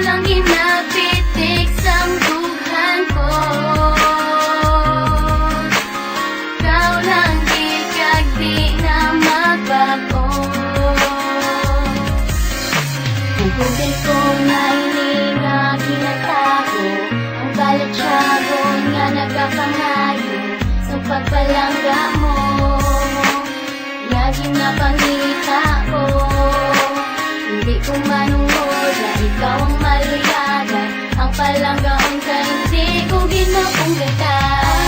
lang ginapitik sang dughan ko. Ikaw lang gikag di na magbago. Tugtugin ko na ini nga ginatago, ang balat siyagon nga nagkapangayo sa pagpalangga mo. Yaging napangita ko, hindi ko manungod na ikaw ang maluyagan. Ang palanggaon ka hindi ko ginapungkita.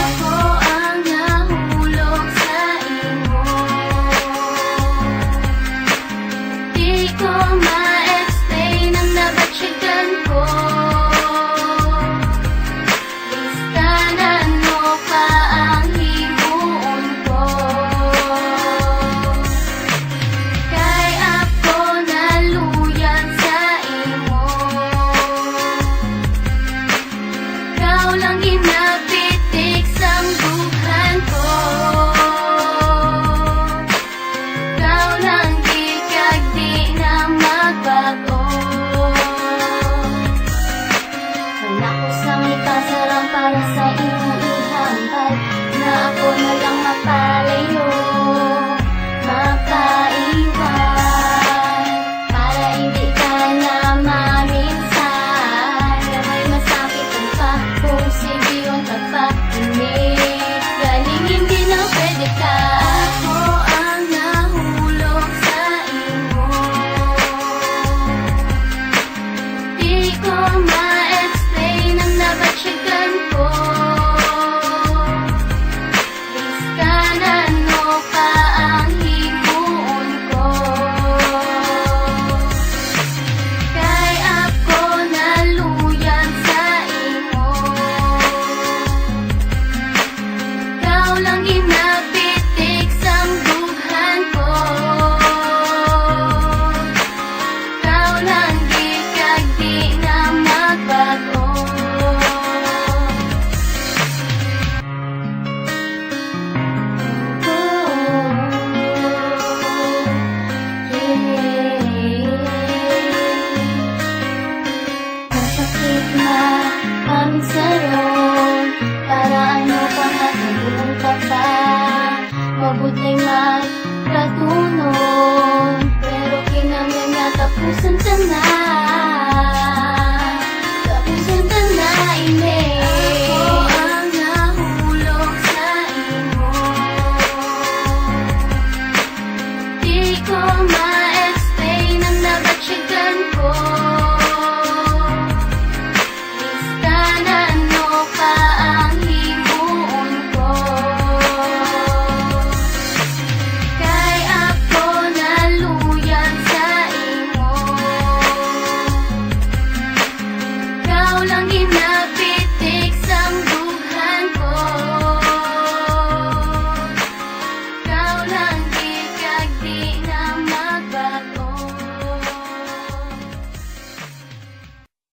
Ako ang nahulog sa imo, di ko ma-explain ang nabatsyagan ko. Listanan mo pa ang himuon ko, kay ako naluyag sa imo. Ikaw lang ginapitik sang dughan ko. Ikaw lang gikag di na magbago. Anak ko sang ipasarang para sa imong ihambal, na ako na lang mapag